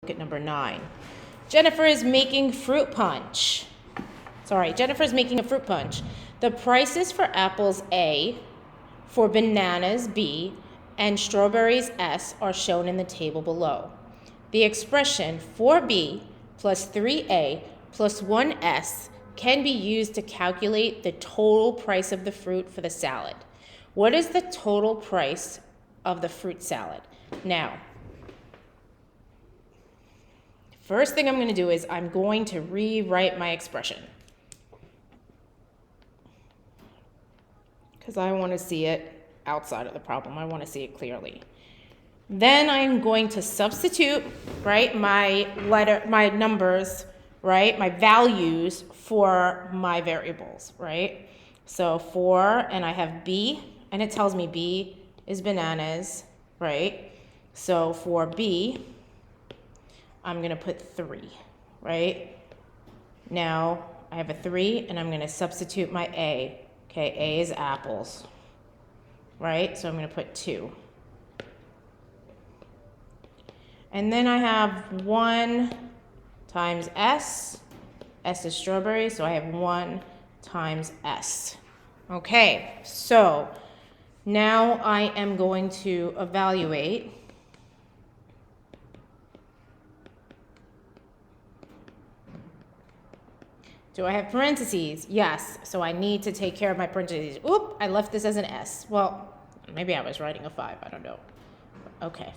Look at number 9. Jennifer is making fruit punch. Jennifer is making a fruit punch. The prices for apples A, for bananas B, and strawberries S are shown in the table below. The expression 4B plus 3A plus 1S can be used to calculate the total price of the fruit for the salad. What is the total price of the fruit salad? Now, first thing I'm going to do is I'm going to rewrite my expression because I want to see it outside of the problem. I want to see it clearly. Then I'm going to substitute, my numbers, my values for my variables, So 4, and I have B, and it tells me B is bananas, So for B, I'm going to put 3, Now, I have a 3, and I'm going to substitute my A. Okay, A is apples, So I'm going to put 2. And then I have 1 times S. S is strawberry, so I have 1 times S. Okay, so now I am going to evaluate. Do I have parentheses? Yes, so I need to take care of my parentheses. Oop, I left this as an S. Well, maybe I was writing a 5, I don't know. Okay.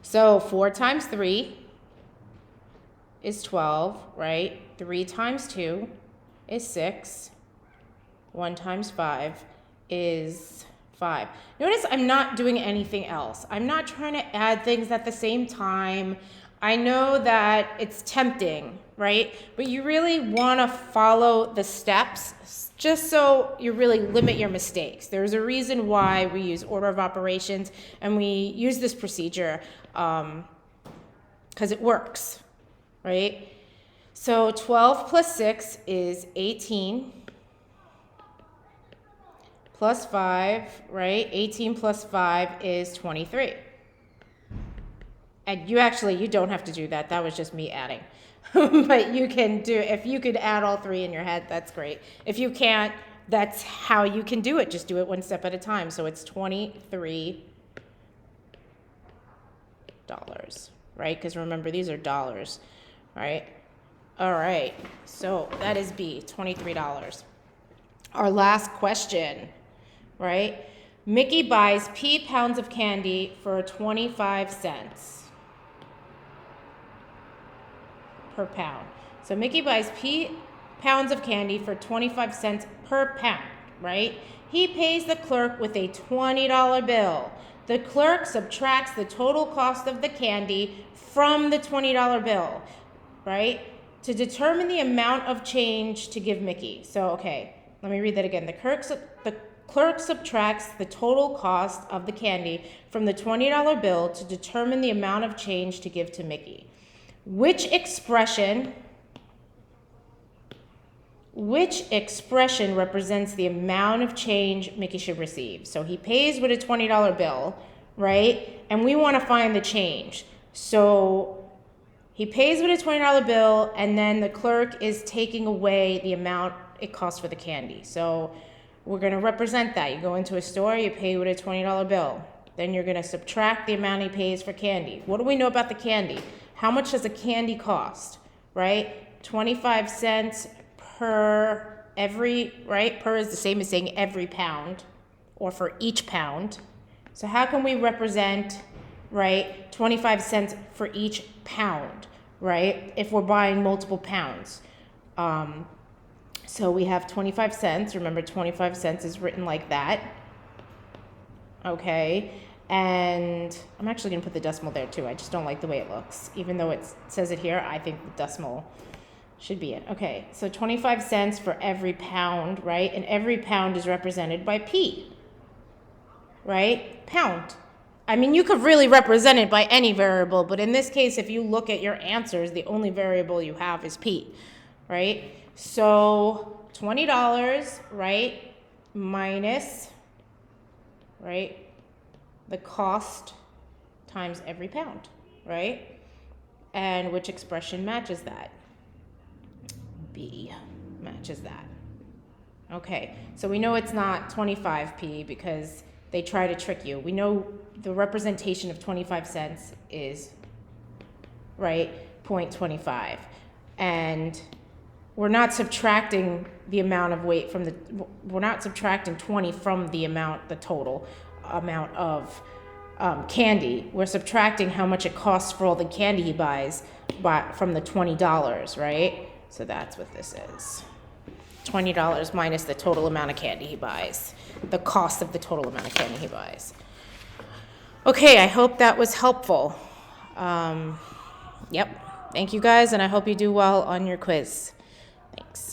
So 4 times 3 is 12, 3 times 2 is 6. 1 times 5 is 5. Notice I'm not doing anything else. I'm not trying to add things at the same time. I know that it's tempting, But you really want to follow the steps just so you really limit your mistakes. There's a reason why we use order of operations, and we use this procedure because it works, So 12 plus 6 is 18 plus 5, 18 plus 5 is 23. And you don't have to do that. That was just me adding. But you can do, if you could add all 3 in your head, that's great. If you can't, that's how you can do it. Just do it one step at a time. So it's $23, Because remember, these are dollars, All right, so that is B, $23. Our last question, Mickey buys P pounds of candy for 25 cents. Per pound. So Mickey buys P pounds of candy for 25 cents per pound, He pays the clerk with a $20 bill. The clerk subtracts the total cost of the candy from the $20 bill, To determine the amount of change to give Mickey. So, okay, let me read that again. The clerk subtracts the total cost of the candy from the $20 bill to determine the amount of change to give to Mickey. Which expression represents the amount of change Mickey should receive? So he pays with a $20 bill, And we want to find the change. So he pays with a $20 bill, and then the clerk is taking away the amount it costs for the candy. So we're going to represent that. You go into a store, you pay with a $20 bill. Then you're going to subtract the amount he pays for candy. What do we know about the candy? How much does a candy cost, 25 cents per every, Per is the same as saying every pound, or for each pound. So how can we represent, 25 cents for each pound, If we're buying multiple pounds. So we have 25 cents. Remember, 25 cents is written like that. Okay. And I'm actually going to put the decimal there too. I just don't like the way it looks. Even though it says it here, I think the decimal should be it. Okay, so 25 cents for every pound, And every pound is represented by P, Pound. I mean, you could really represent it by any variable, but in this case, if you look at your answers, the only variable you have is P, So $20, minus, the cost times every pound, And which expression matches that? B matches that. Okay, so we know it's not 25p because they try to trick you. We know the representation of 25 cents is, right, 0.25. And we're not subtracting the amount of weight from we're not subtracting 20 from the total amount of candy. We're subtracting how much it costs for all the candy he buys from the $20, right? So that's what this is. $20 minus the total amount of candy he buys, the cost of the total amount of candy he buys. Okay, I hope that was helpful. Yep. Thank you guys, and I hope you do well on your quiz. Thanks.